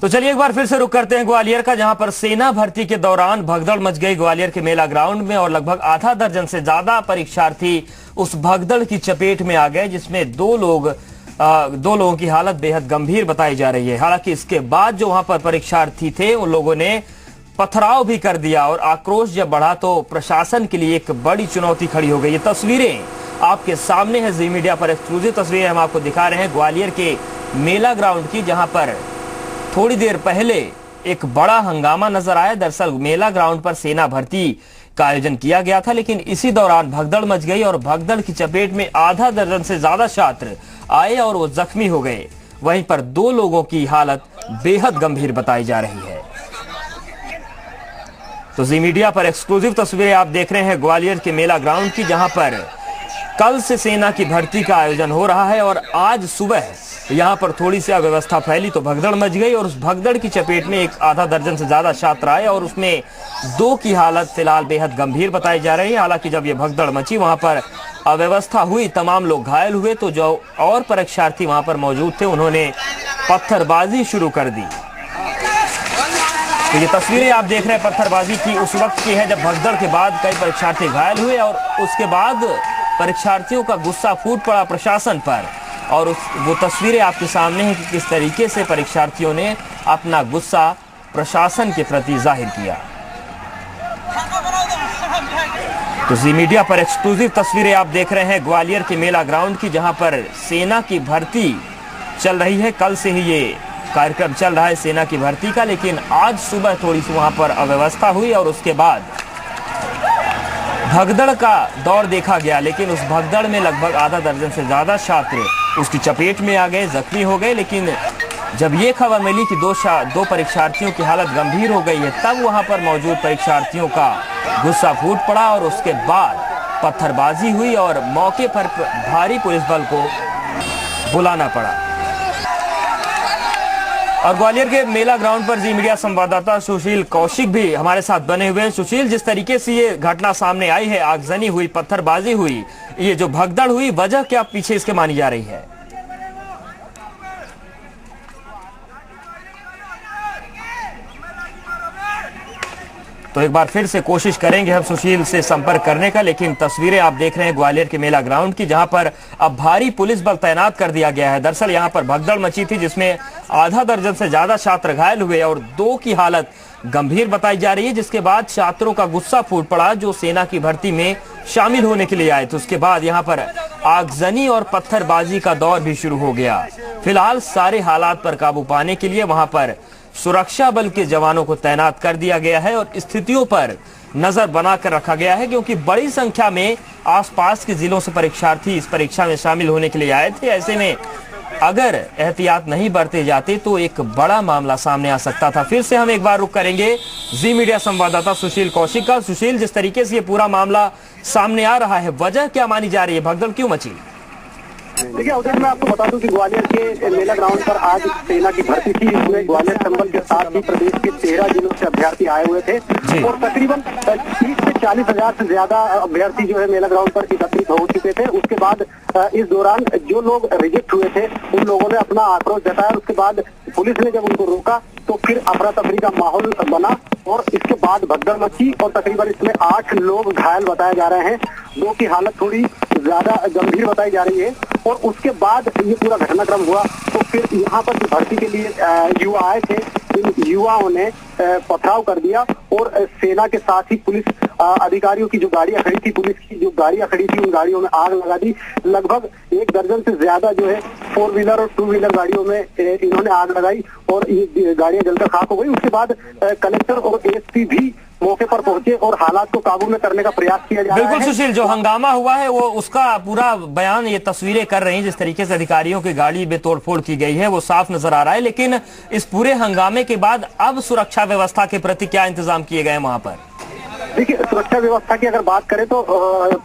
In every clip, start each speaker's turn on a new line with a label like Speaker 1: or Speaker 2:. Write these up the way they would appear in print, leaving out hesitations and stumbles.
Speaker 1: तो चलिए एक बार फिर से रुक करते हैं ग्वालियर का, जहां पर सेना भर्ती के दौरान भगदड़ मच गई ग्वालियर के मेला ग्राउंड में और लगभग आधा दर्जन से ज्यादा परीक्षार्थी उस भगदड़ की चपेट में आ गए, जिसमें दो लोगों की हालत बेहद गंभीर बताई जा रही है। हालांकि इसके बाद जो वहां पर परीक्षार्थी थे उन लोगों ने पथराव भी कर दिया और आक्रोश जब बढ़ा तो प्रशासन के लिए एक बड़ी चुनौती खड़ी हो गई। ये तस्वीरें आपके सामने है, जी मीडिया पर एक्सक्लूसिव तस्वीरें हम आपको दिखा रहे हैं ग्वालियर के मेला ग्राउंड की, जहां पर थोड़ी देर पहले एक बड़ा हंगामा नजर आया। दरअसल मेला ग्राउंड पर सेना भर्ती का आयोजन किया गया था, लेकिन इसी दौरान भगदड़ मच गई और भगदड़ की चपेट में आधा दर्जन से ज्यादा छात्र आए और वो जख्मी हो गए। वहीं पर दो लोगों की हालत बेहद गंभीर बताई जा रही है। तो जी मीडिया पर एक्सक्लूसिव तस्वीरें आप देख रहे हैं ग्वालियर के मेला ग्राउंड की, जहां पर कल से सेना की भर्ती का आयोजन हो रहा है और आज सुबह यहां पर थोड़ी सी अव्यवस्था फैली तो भगदड़ मच गई और उस भगदड़ की चपेट में एक आधा दर्जन से ज्यादा छात्र आए और उसमें दो की हालत फिलहाल बेहद गंभीर बताई जा रही है। हालांकि जब यह भगदड़ मची वहां पर अव्यवस्था हुई, तमाम लोग घायल हुए, तो जो और परीक्षार्थी वहां पर मौजूद थे उन्होंने पत्थरबाजी शुरू कर दी। तो ये तस्वीरें आप देख रहे हैं पत्थरबाजी की उस वक्त की है जब भगदड़ के बाद कई परीक्षार्थी घायल हुए और उसके बाद परीक्षार्थियों का गुस्सा फूट पड़ा प्रशासन पर। और वो तस्वीरें आपके सामने हैं कि किस तरीके से परीक्षार्थियों ने अपना गुस्सा प्रशासन के प्रति जाहिर किया। तो जी मीडिया पर एक्सक्लूसिव तस्वीरें आप देख रहे हैं ग्वालियर के मेला ग्राउंड की, जहां पर सेना की भर्ती चल रही है। कल से ही ये कार्यक्रम चल रहा है सेना की भर्ती का, लेकिन आज सुबह थोड़ी सी वहां पर अव्यवस्था हुई और उसके बाद भगदड़ का दौर देखा गया। लेकिन उस भगदड़ में लगभग आधा दर्जन से ज्यादा छात्र उसकी चपेट में आ गए, जख्मी हो गए। लेकिन जब ये खबर मिली कि दो परीक्षार्थियों की हालत गंभीर हो गई है, तब वहां पर मौजूद परीक्षार्थियों का गुस्सा फूट पड़ा और उसके बाद पत्थरबाजी हुई और मौके पर भारी पुलिस बल को बुलाना पड़ा। और ग्वालियर के मेला ग्राउंड पर जी मीडिया संवाददाता सुशील कौशिक भी हमारे साथ बने हुए हैं। सुशील, जिस तरीके से ये घटना सामने आई है, आगजनी हुई, पत्थरबाजी हुई, ये जो भगदड़ हुई, वजह क्या पीछे इसके मानी जा रही है? तो एक बार फिर से कोशिश करेंगे हम सुशील से संपर्क करने का, लेकिन तस्वीरें आप देख रहे हैं ग्वालियर के मेला ग्राउंड की, जहां पर अब भारी पुलिस बल तैनात कर दिया गया है। दरअसल यहां पर भगदड़ मची थी जिसमें आधा दर्जन से ज्यादा छात्र घायल हुए और दो की हालत गंभीर बताई जा रही है, जिसके बाद छात्रों का गुस्सा फूट पड़ा जो सेना की भर्ती में शामिल होने के लिए आए। तो उसके बाद यहाँ पर आगजनी और पत्थरबाजी का दौर भी शुरू हो गया। फिलहाल सारे हालात पर काबू पाने के लिए वहां पर सुरक्षा बल के जवानों को तैनात कर दिया गया है और स्थितियों पर नजर बनाकर रखा गया है, क्योंकि बड़ी संख्या में आसपास के जिलों से परीक्षार्थी इस परीक्षा में शामिल होने के लिए आए थे। ऐसे में अगर एहतियात नहीं बरते जाते तो एक बड़ा मामला सामने आ सकता था। फिर से हम एक बार रुक करेंगे जी मीडिया संवाददाता सुशील कौशिक का। सुशील, जिस तरीके से ये पूरा मामला सामने आ रहा है, वजह क्या मानी जा रही है, भगदड़ क्यों मची?
Speaker 2: देखिए उधर मैं आपको बता दूं कि ग्वालियर के मेला ग्राउंड पर आज सेना की भर्ती थी। इसमें ग्वालियर संबल के साथ ही प्रदेश के 13 जिलों से अभ्यर्थी आए हुए थे और तकरीबन 30 से 40 हजार से ज्यादा अभ्यर्थी जो है मेला ग्राउंड पर एकत्रित हो चुके थे। उसके बाद इस दौरान जो लोग रिजेक्ट हुए थे उन लोगों ने अपना आक्रोश जताया। उसके बाद पुलिस ने जब उनको रोका तो फिर अफरा तफरी का माहौल बना और इसके बाद भगदड़ मची और तकरीबन इसमें 8 लोग घायल बताए जा रहे हैं। दो की हालत थोड़ी ज्यादा गंभीर बताई जा रही है और उसके बाद ये पूरा घटनाक्रम हुआ। तो फिर यहाँ पर भर्ती के लिए युवा आए थे, इन युवाओं ने पथराव कर दिया और सेना के साथ ही पुलिस अधिकारियों की जो गाड़ियां खड़ी थी, पुलिस की जो गाड़ियां खड़ी थी, उन गाड़ियों में आग लगा दी। लगभग 1 दर्जन से ज्यादा जो है 4 व्हीलर और 2 व्हीलर गाड़ियों में इन्होंने आग लगाई और ये गाड़ियां जलकर खाक हो गई। उसके बाद कलेक्टर और एसपी भी मौके पर पहुंचे और हालात को काबू में करने का प्रयास किया जा रहा है।
Speaker 1: बिल्कुल सुशील, जो हंगामा हुआ है वो उसका पूरा बयान ये तस्वीरें कर रही हैं। जिस तरीके से अधिकारियों की गाड़ी में तोड़फोड़ की गई है वो साफ नजर आ रहा है, लेकिन इस पूरे हंगामे के बाद अब सुरक्षा व्यवस्था के प्रति क्या इंतजाम किए गए वहां पर?
Speaker 2: देखिए, सुरक्षा व्यवस्था की अगर बात करें तो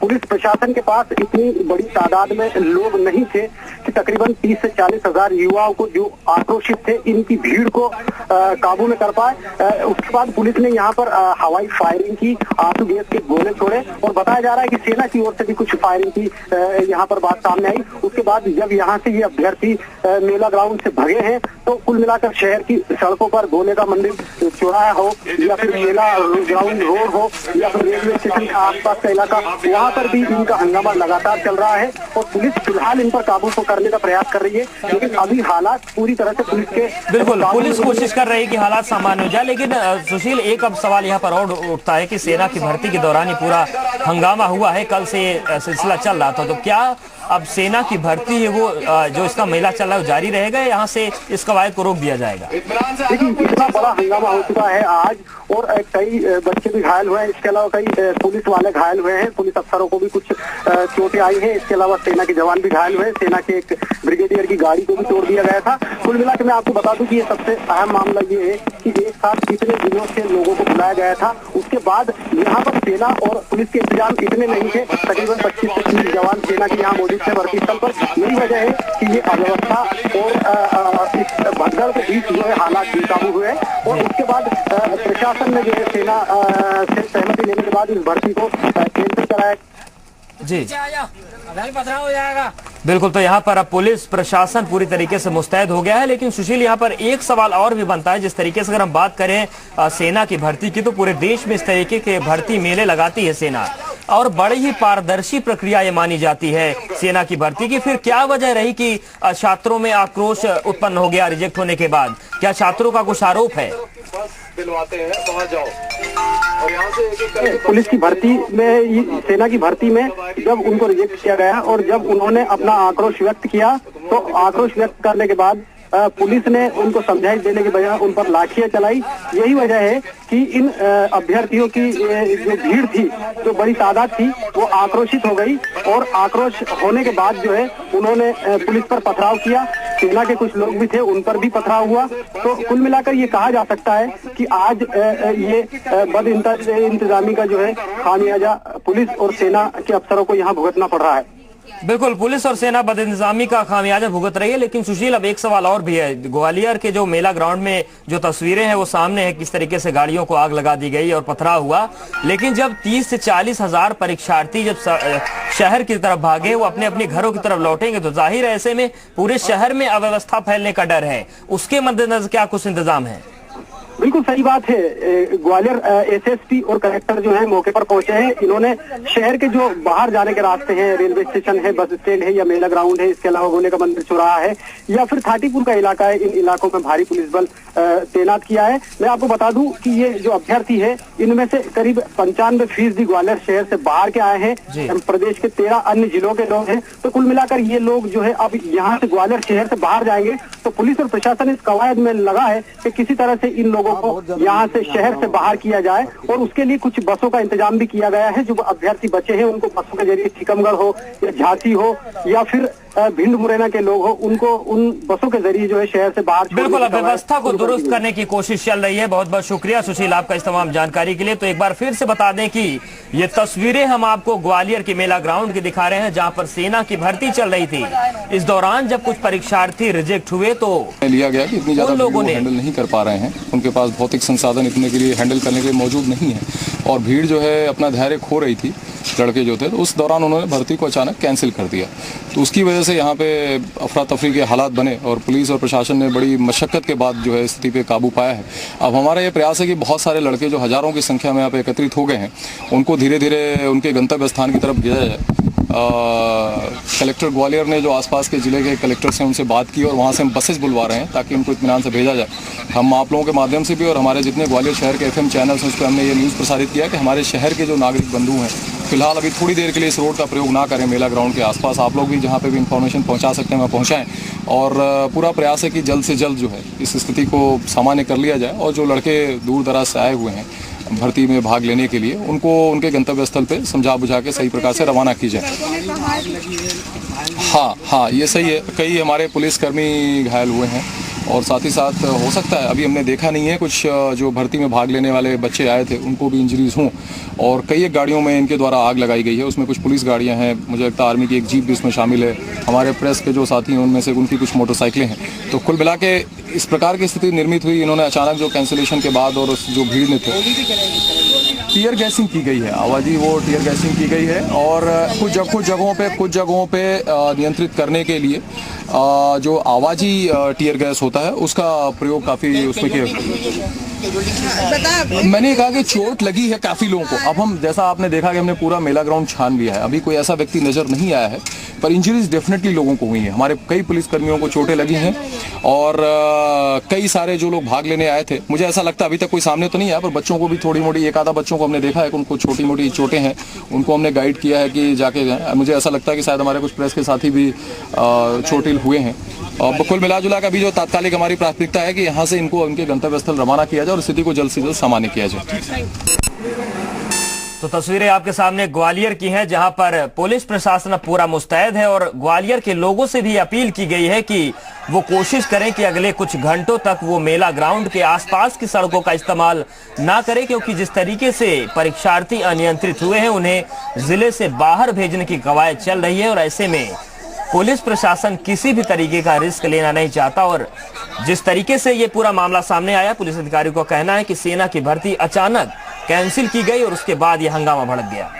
Speaker 2: पुलिस प्रशासन के पास इतनी बड़ी तादाद में लोग नहीं थे कि तकरीबन 30 से 40 हजार युवाओं को जो आक्रोशित थे इनकी भीड़ को काबू में कर पाए। उसके बाद पुलिस ने यहाँ पर हवाई फायरिंग की, आंसू गैस के गोले छोड़े और बताया जा रहा है कि सेना की ओर से भी कुछ फायरिंग की यहाँ पर बात सामने आई। उसके बाद जब यहाँ से ये अभ्यर्थी मेला ग्राउंड से भगे हैं तो कुल मिलाकर शहर की सड़कों पर भोले का मंदिर चौराहा हो या फिर मेला ग्राउंड रोड हो या फिर रेलवे स्टेशन के आसपास का इलाका, वहाँ पर भी इनका हंगामा लगातार चल रहा है और पुलिस फिलहाल इन पर काबू करने का प्रयास कर रही है। लेकिन अभी हालात पूरी तरह से पुलिस के
Speaker 1: बिल्कुल पुलिस कोशिश कर रही है कि हालात सामान्य हो जाए। लेकिन सुशील, एक अब सवाल यहाँ पर और उठता है कि सेना की भर्ती के दौरान ही पूरा हंगामा हुआ है, कल से सिलसिला चल रहा था, तो क्या अब सेना की भर्ती है वो जो इसका मेला चल रहा है जारी रहेगा, यहाँ से इस कवायद को रोक दिया जाएगा?
Speaker 2: देखिए, इतना बड़ा हंगामा हो चुका है आज और कई बच्चे भी घायल हुए हैं, इसके अलावा कई पुलिस वाले घायल हुए हैं, पुलिस अफसरों को भी कुछ चोटें आई हैं, इसके अलावा सेना के जवान भी घायल हुए, सेना के एक ब्रिगेडियर की गाड़ी को भी तोड़ दिया गया था। कुल मिला के मैं आपको बता दूं कि ये सबसे अहम मामला ये है कि एक साथ कितने दिनों से लोगों को बुलाया गया था, उसके बाद यहाँ पर सेना और पुलिस के इंतजाम इतने नहीं थे, तकरीबन 25 से 30 जवान सेना के यहाँ मौजूद थे भर्ती स्थल पर। यही वजह है कि ये अव्यवस्था और इस भगदड़ के बीच जो है हालात बेकाबू हुए और उसके बाद प्रशासन ने जो है सेना से सहमति लेने के बाद इस भर्ती को कैंसिल कराया।
Speaker 1: जी हो जाएगा। बिल्कुल, तो यहाँ पर अब पुलिस प्रशासन पूरी तरीके से मुस्तैद हो गया है। लेकिन सुशील, यहाँ पर एक सवाल और भी बनता है, जिस तरीके से अगर हम बात करें सेना की भर्ती की, तो पूरे देश में इस तरीके के भर्ती मेले लगाती है सेना और बड़ी ही पारदर्शी प्रक्रिया ये मानी जाती है सेना की भर्ती की। फिर क्या वजह रही कि छात्रों में आक्रोश उत्पन्न हो गया रिजेक्ट होने के बाद? क्या छात्रों का कुछ आरोप है?
Speaker 3: दिलवाते हैं, वहाँ जाओ और यहाँ से
Speaker 2: पुलिस की भर्ती में, सेना की भर्ती में जब उनको रिजेक्ट किया गया और जब उन्होंने अपना आक्रोश व्यक्त किया तो आक्रोश व्यक्त करने के बाद पुलिस ने उनको समझाइश देने के बजाय उन पर लाठियां चलाई। यही वजह है कि इन अभ्यर्थियों की जो भीड़ थी, जो बड़ी तादाद थी, वो आक्रोशित हो गई और आक्रोश होने के बाद जो है उन्होंने पुलिस पर पथराव किया। सेना के कुछ लोग भी थे, उन पर भी पथराव हुआ। तो कुल मिलाकर ये कहा जा सकता है कि आज ये बद इंतजामी का जो है खामियाजा पुलिस और सेना के अफसरों को यहाँ भुगतना पड़ रहा है।
Speaker 1: बिल्कुल, पुलिस और सेना बदइंतजामी का खामियाजा भुगत रही है। लेकिन सुशील, अब एक सवाल और भी है। ग्वालियर के जो मेला ग्राउंड में जो तस्वीरें हैं वो सामने है, किस तरीके से गाड़ियों को आग लगा दी गई और पथराव हुआ। लेकिन जब 30 से 40 हजार परीक्षार्थी जब शहर की तरफ भागे, वो अपने अपने घरों की तरफ लौटेंगे, तो जाहिर है ऐसे में पूरे शहर में अव्यवस्था फैलने का डर है। उसके मद्देनजर क्या कुछ इंतजाम है?
Speaker 2: बिल्कुल सही बात है। ग्वालियर एसएसपी और कलेक्टर जो है मौके पर पहुंचे हैं। इन्होंने शहर के जो बाहर जाने के रास्ते हैं, रेलवे स्टेशन है, बस स्टैंड है या मेला ग्राउंड है, इसके अलावा भोले का मंदिर चौराहा है या फिर थाटीपुर का इलाका है, इन इलाकों में भारी पुलिस बल तैनात किया है। मैं आपको बता दूं कि ये जो अभ्यर्थी है, इनमें से करीब 95% ग्वालियर शहर से बाहर के आए हैं। प्रदेश के 13 अन्य जिलों के लोग हैं। तो कुल मिलाकर ये लोग जो है अब यहाँ से ग्वालियर शहर से बाहर जाएंगे। तो पुलिस और प्रशासन इस कवायद में लगा है कि किसी तरह से इन लोगों को यहाँ से शहर से बाहर किया जाए और उसके लिए कुछ बसों का इंतजाम भी किया गया है। जो अभ्यर्थी बचे हैं उनको बसों के जरिए टीकमगढ़ हो या झांसी हो या फिर भिंड मुरैना के लोग हो, उनको उन बसों के जरिए जो है शहर से बाहर।
Speaker 1: बिल्कुल, व्यवस्था को दुरुस्त करने की कोशिश चल रही है। बहुत बहुत शुक्रिया सुशील आपका इस तमाम जानकारी के लिए। तो एक बार फिर से बता दें कि ये तस्वीरें हम आपको ग्वालियर के मेला ग्राउंड की दिखा रहे हैं, जहां पर सेना की भर्ती चल रही थी। इस दौरान जब कुछ परीक्षार्थी रिजेक्ट हुए तो
Speaker 4: लिया गया कि इतनी ज्यादा लोगों ने हैंडल नहीं कर पा रहे हैं, उनके पास भौतिक संसाधन इतने के लिए हैंडल करने के लिए मौजूद नहीं है और भीड़ जो है अपना धैर्य खो रही थी, लड़के जो थे। तो उस दौरान उन्होंने भर्ती को अचानक कैंसिल कर दिया। तो उसकी वजह से यहाँ पे अफरा तफरी के हालात बने और पुलिस और प्रशासन ने बड़ी मशक्कत के बाद जो है स्थिति पे काबू पाया है। अब हमारा ये प्रयास है कि बहुत सारे लड़के जो हजारों की संख्या में यहाँ पे एकत्रित हो गए हैं, उनको धीरे धीरे उनके गंतव्य स्थान की तरफ भेजा जाए। कलेक्टर ग्वालियर ने जो आसपास के जिले के कलेक्टर से उनसे बात की और वहाँ से हम बसेज बुलवा रहे हैं ताकि उनको इत्मीनान से भेजा जाए। हम आप लोगों के माध्यम से भी और हमारे जितने ग्वालियर शहर के FM चैनल्स हैं उस पर हमने ये न्यूज़ प्रसारित किया कि हमारे शहर के जो नागरिक बंधु हैं फिलहाल अभी थोड़ी देर के लिए इस रोड का प्रयोग ना करें। मेला ग्राउंड के आसपास आप लोग भी जहाँ पे भी इंफॉर्मेशन पहुँचा सकते हैं वहाँ पहुँचाएँ और पूरा प्रयास है कि जल्द से जल्द जो है इस स्थिति को सामान्य कर लिया जाए और जो लड़के दूर दराज से आए हुए हैं भर्ती में भाग लेने के लिए उनको उनके गंतव्य स्थल पे समझा बुझा के सही प्रकार से रवाना की जाए। हाँ, ये सही है। कई हमारे पुलिसकर्मी घायल हुए हैं और साथ ही साथ हो सकता है, अभी हमने देखा नहीं है, कुछ जो भर्ती में भाग लेने वाले बच्चे आए थे उनको भी इंजरीज हों, और कई एक गाड़ियों में इनके द्वारा आग लगाई गई है। उसमें कुछ पुलिस गाड़ियां हैं, मुझे लगता है आर्मी की एक जीप भी उसमें शामिल है, हमारे प्रेस के जो साथी हैं उनमें से उनकी कुछ मोटरसाइकिलें हैं। तो कुल मिला के इस प्रकार की स्थिति निर्मित हुई। इन्होंने अचानक जो कैंसिलेशन के बाद और उस जो भीड़ में थे, टीयर गैसिंग की गई है, आवाजी वो टीयर गैसिंग की गई है, और कुछ जगहों पे नियंत्रित करने के लिए जो आवाजी टीयर गैस होता है उसका प्रयोग काफी उसमें किया। मैंने कहा कि चोट लगी है काफी लोगों को। अब हम, जैसा आपने देखा कि हमने पूरा मेला ग्राउंड छान लिया है, अभी कोई ऐसा व्यक्ति नजर नहीं आया है, पर इंजरीज डेफिनेटली लोगों को हुई है। हमारे कई पुलिसकर्मियों को चोटें लगी हैं, और कई सारे जो लोग भाग लेने आए थे, मुझे ऐसा लगता है अभी तक कोई सामने तो नहीं आया, पर बच्चों को भी थोड़ी मोटी, एक आधा बच्चों को हमने देखा है कि उनको छोटी मोटी चोटें हैं, उनको हमने गाइड किया है कि जाके, मुझे ऐसा लगता है कि शायद हमारे कुछ प्रेस के साथी भी चोटिल हुए हैं। और कुल मिलाजुला का अभी जो तात्कालिक हमारी प्राथमिकता है कि यहाँ से इनको उनके गंतव्य स्थल रवाना किया जाए और स्थिति को जल्द से जल्द सामान्य किया जाए।
Speaker 1: तो तस्वीरें आपके सामने ग्वालियर की हैं, जहां पर पुलिस प्रशासन पूरा मुस्तैद है, और ग्वालियर के लोगों से भी अपील की गई है कि वो कोशिश करें कि अगले कुछ घंटों तक वो मेला ग्राउंड के आसपास की सड़कों का इस्तेमाल ना करें, क्योंकि जिस तरीके से परीक्षार्थी अनियंत्रित हुए हैं उन्हें जिले से बाहर भेजने की कवायद चल रही है, और ऐसे में पुलिस प्रशासन किसी भी तरीके का रिस्क लेना नहीं चाहता। और जिस तरीके से ये पूरा मामला सामने आया, पुलिस अधिकारियों का कहना है कि सेना की भर्ती अचानक कैंसिल की गई और उसके बाद यह हंगामा भड़क गया।